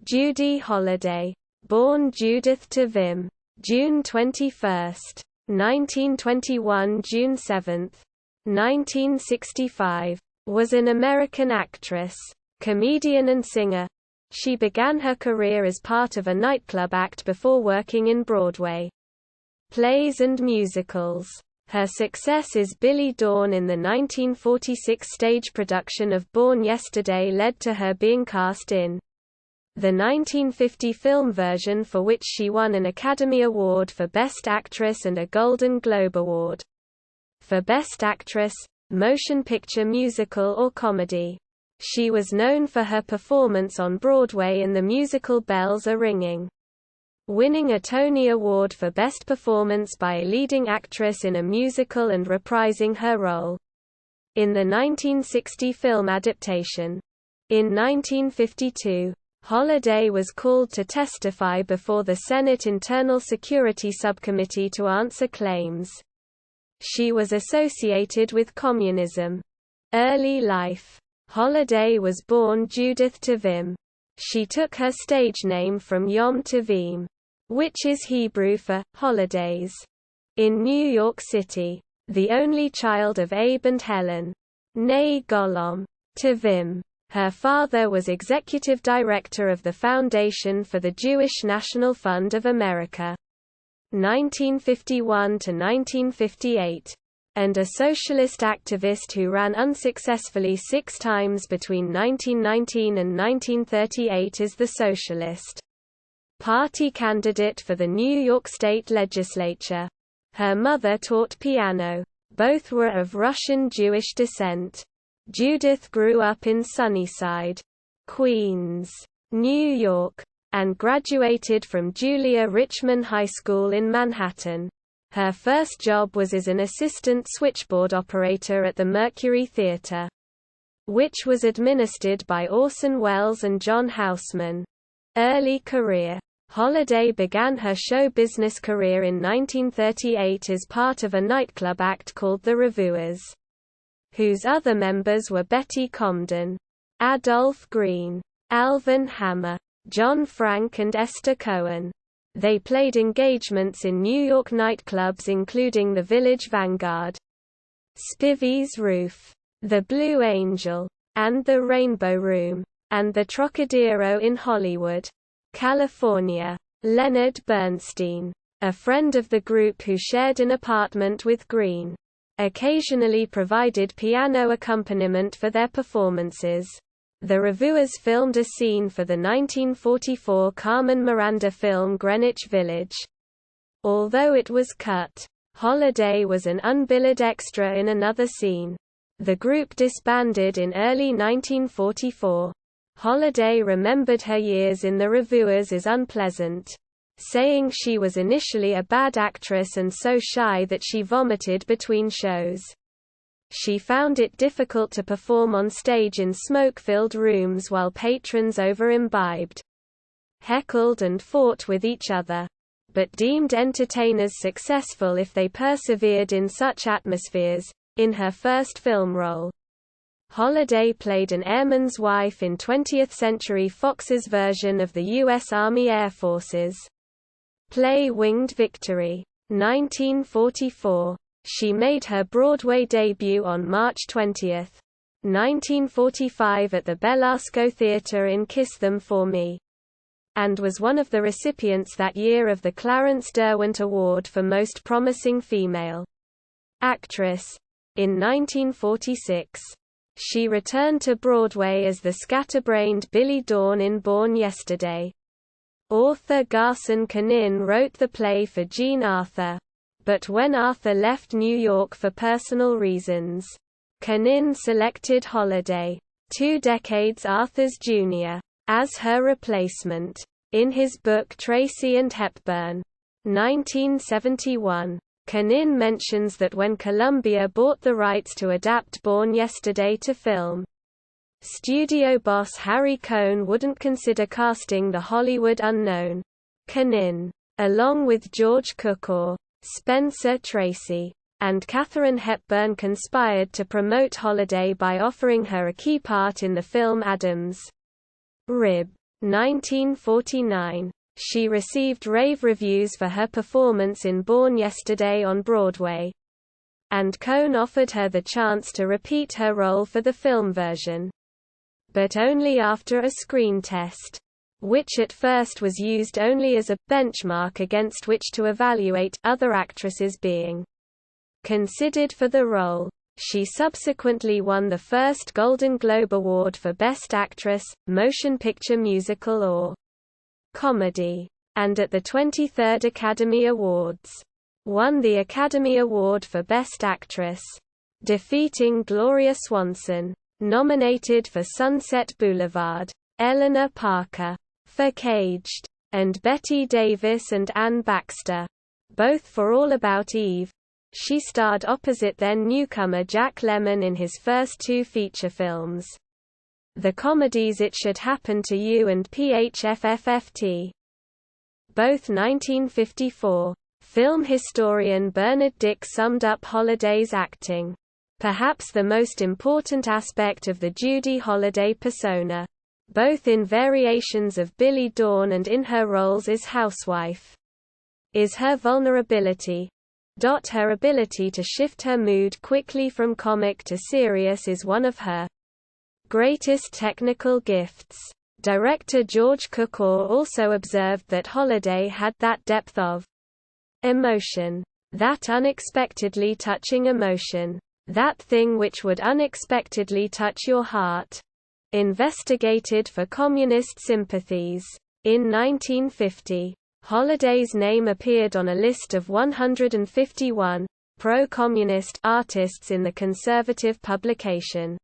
Judy Holliday, born Judith Tavim, June 21, 1921 – June 7, 1965, was an American actress, comedian and singer. She began her career as part of a nightclub act before working in Broadway plays and musicals. Her success as Billy Dawn in the 1946 stage production of Born Yesterday led to her being cast in the 1950 film version, for which she won an Academy Award for Best Actress and a Golden Globe Award for Best Actress, Motion Picture Musical or Comedy. She was known for her performance on Broadway in the musical Bells Are Ringing, winning a Tony Award for Best Performance by a Leading Actress in a Musical and reprising her role in the 1960 film adaptation. In 1952, Holliday was called to testify before the Senate Internal Security Subcommittee to answer claims she was associated with communism. Early life. Holliday was born Judith Tavim. She took her stage name from Yom Tovim, which is Hebrew for holidays. In New York City, the only child of Abe and Helen, née Golom Tavim. Her father was executive director of the Foundation for the Jewish National Fund of America, 1951 to 1958, and a socialist activist who ran unsuccessfully 6 times between 1919 and 1938 as the Socialist Party candidate for the New York State Legislature. Her mother taught piano. Both were of Russian Jewish descent. Judith grew up in Sunnyside, Queens, New York, and graduated from Julia Richman High School in Manhattan. Her first job was as an assistant switchboard operator at the Mercury Theatre, which was administered by Orson Welles and John Houseman. Early career. Holliday began her show business career in 1938 as part of a nightclub act called the Revuers, whose other members were Betty Comden, Adolph Green, Alvin Hammer, John Frank and Esther Cohen. They played engagements in New York nightclubs including the Village Vanguard, Spivy's Roof, the Blue Angel, and the Rainbow Room, and the Trocadero in Hollywood, California. Leonard Bernstein, a friend of the group who shared an apartment with Green, occasionally provided piano accompaniment for their performances. The Revuers filmed a scene for the 1944 Carmen Miranda film Greenwich Village. Although it was cut, Holliday was an unbilled extra in another scene. The group disbanded in early 1944. Holliday remembered her years in the Revuers as unpleasant, saying she was initially a bad actress and so shy that she vomited between shows. She found it difficult to perform on stage in smoke-filled rooms while patrons over-imbibed, heckled and fought with each other, but deemed entertainers successful if they persevered in such atmospheres. In her first film role, Holliday played an airman's wife in 20th Century Fox's version of the U.S. Army Air Force's play Winged Victory, 1944. She made her Broadway debut on March 20, 1945 at the Belasco Theatre in Kiss Them For Me, and was one of the recipients that year of the Clarence Derwent Award for Most Promising Female Actress. In 1946, she returned to Broadway as the scatterbrained Billy Dawn in Born Yesterday. Author Garson Kanin wrote the play for Jean Arthur, but when Arthur left New York for personal reasons, Kanin selected Holliday, 2 decades Arthur's junior, as her replacement. In his book Tracy and Hepburn, 1971, Kanin mentions that when Columbia bought the rights to adapt Born Yesterday to film, studio boss Harry Cohn wouldn't consider casting the Hollywood unknown Kanin, along with George Cukor, Spencer Tracy, and Katharine Hepburn conspired to promote Holliday by offering her a key part in the film Adam's Rib. 1949. She received rave reviews for her performance in Born Yesterday on Broadway, and Cohn offered her the chance to repeat her role for the film version, but only after a screen test, which at first was used only as a benchmark against which to evaluate other actresses being considered for the role. She subsequently won the first Golden Globe Award for Best Actress, Motion Picture Musical or Comedy, and at the 23rd Academy Awards, won the Academy Award for Best Actress, defeating Gloria Swanson, nominated for Sunset Boulevard, Eleanor Parker for Caged, and Bette Davis and Anne Baxter, both for All About Eve. She starred opposite then-newcomer Jack Lemmon in his first two feature films, the comedies It Should Happen to You and PHFFFT. Both 1954. Film historian Bernard Dick summed up Holliday's acting. Perhaps the most important aspect of the Judy Holliday persona, both in variations of Billy Dawn and in her roles as housewife, is her vulnerability. Her ability to shift her mood quickly from comic to serious is one of her greatest technical gifts. Director George Cukor also observed that Holliday had that depth of emotion, that unexpectedly touching emotion, that thing which would unexpectedly touch your heart. Investigated for communist sympathies. In 1950, Holliday's name appeared on a list of 151 pro-communist artists in the conservative publication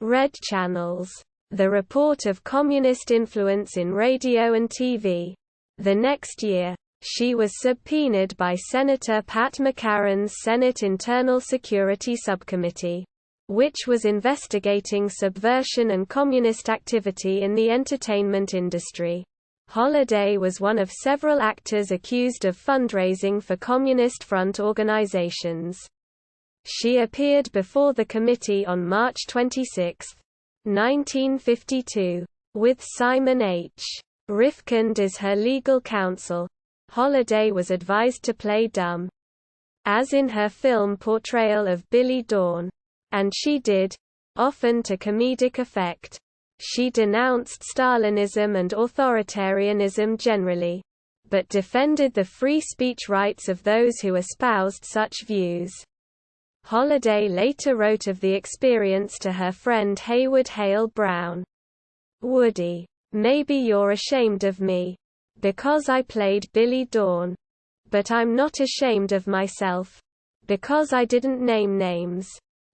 Red Channels, the report of communist influence in radio and TV. The next year, she was subpoenaed by Senator Pat McCarran's Senate Internal Security Subcommittee, which was investigating subversion and communist activity in the entertainment industry. Holliday was one of several actors accused of fundraising for Communist Front organizations. She appeared before the committee on March 26, 1952, with Simon H. Rifkind as her legal counsel. Holliday was advised to play dumb, as in her film portrayal of Billy Dawn, and she did, often to comedic effect. She denounced Stalinism and authoritarianism generally, but defended the free speech rights of those who espoused such views. Holliday later wrote of the experience to her friend Haywood Hale Brown. "Woody, maybe you're ashamed of me, because I played Billy Dawn. But I'm not ashamed of myself, because I didn't name names.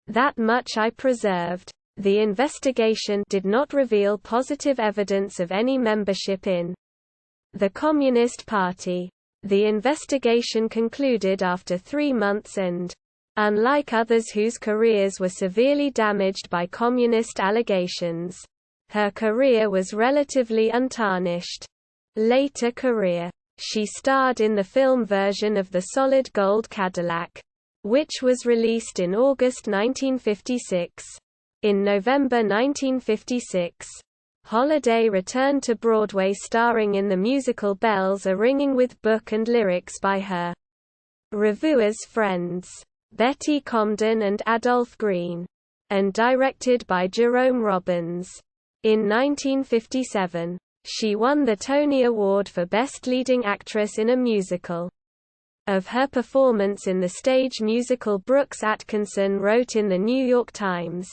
That much I preserved." The investigation did not reveal positive evidence of any membership in the Communist Party. The investigation concluded after 3 months and, unlike others whose careers were severely damaged by communist allegations, her career was relatively untarnished. Later career. She starred in the film version of The Solid Gold Cadillac, which was released in August 1956. In November 1956, Holliday returned to Broadway starring in the musical Bells Are Ringing with book and lyrics by her revuers friends, Betty Comden and Adolph Green, and directed by Jerome Robbins. In 1957, she won the Tony Award for Best Leading Actress in a Musical. Of her performance in the stage musical Brooks Atkinson wrote in the New York Times,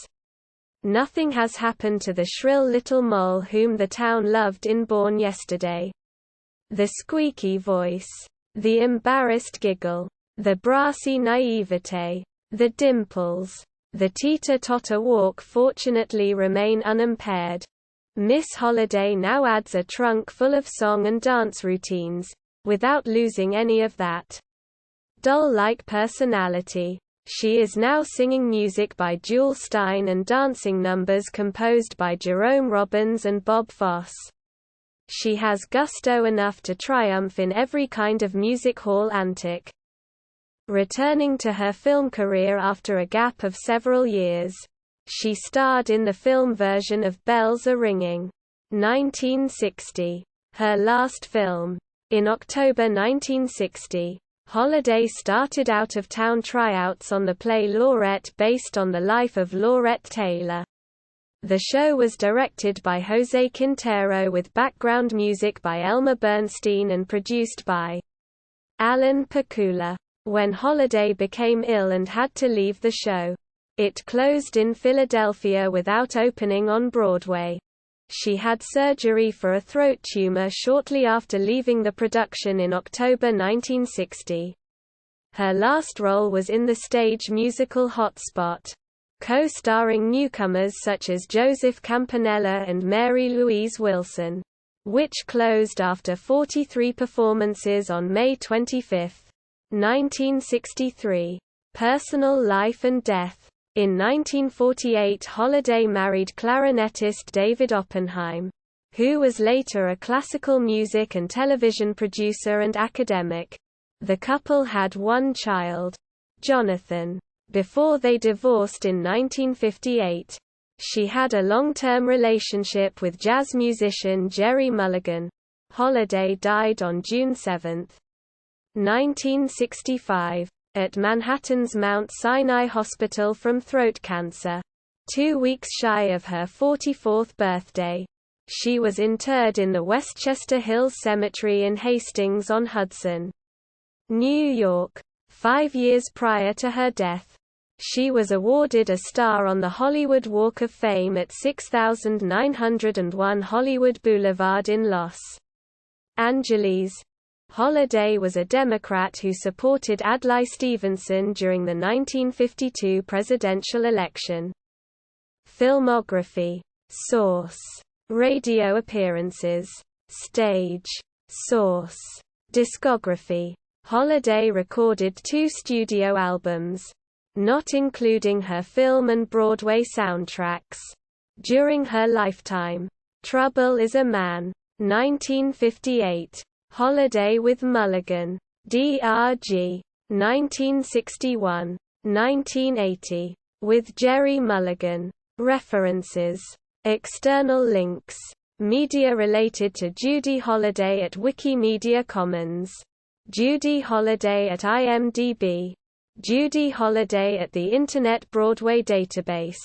"Nothing has happened to the shrill little mole whom the town loved in Born Yesterday. The squeaky voice, the embarrassed giggle, the brassy naivete, the dimples, the teeter-totter walk fortunately remain unimpaired. Miss Holliday now adds a trunk full of song and dance routines, without losing any of that doll-like personality. She is now singing music by Jewel Stein and dancing numbers composed by Jerome Robbins and Bob Fosse. She has gusto enough to triumph in every kind of music hall antic." Returning to her film career after a gap of several years, she starred in the film version of Bells Are Ringing, 1960. Her last film. In October 1960, Holliday started out-of-town tryouts on the play Laurette based on the life of Laurette Taylor. The show was directed by Jose Quintero with background music by Elmer Bernstein and produced by Alan Pakula. When Holliday became ill and had to leave the show, it closed in Philadelphia without opening on Broadway. She had surgery for a throat tumor shortly after leaving the production in October 1960. Her last role was in the stage musical Hot Spot, co-starring newcomers such as Joseph Campanella and Mary Louise Wilson, which closed after 43 performances on May 25, 1963. Personal life and death. In 1948, Holliday married clarinetist David Oppenheim, who was later a classical music and television producer and academic. The couple had one child, Jonathan. Before they divorced in 1958, she had a long-term relationship with jazz musician Jerry Mulligan. Holliday died on June 7, 1965. At Manhattan's Mount Sinai Hospital from throat cancer. 2 weeks shy of her 44th birthday. She was interred in the Westchester Hills Cemetery in Hastings-on-Hudson, New York. 5 years prior to her death, she was awarded a star on the Hollywood Walk of Fame at 6901 Hollywood Boulevard in Los Angeles. Holliday was a Democrat who supported Adlai Stevenson during the 1952 presidential election. Filmography. Source. Radio appearances. Stage. Source. Discography. Holliday recorded 2 studio albums, not including her film and Broadway soundtracks, during her lifetime. Trouble is a Man. 1958. Holliday with Mulligan. Drg. 1961. 1980. With Jerry Mulligan. References. External links. Media related to Judy Holliday at Wikimedia Commons. Judy Holliday at IMDb. Judy Holliday at the Internet Broadway Database.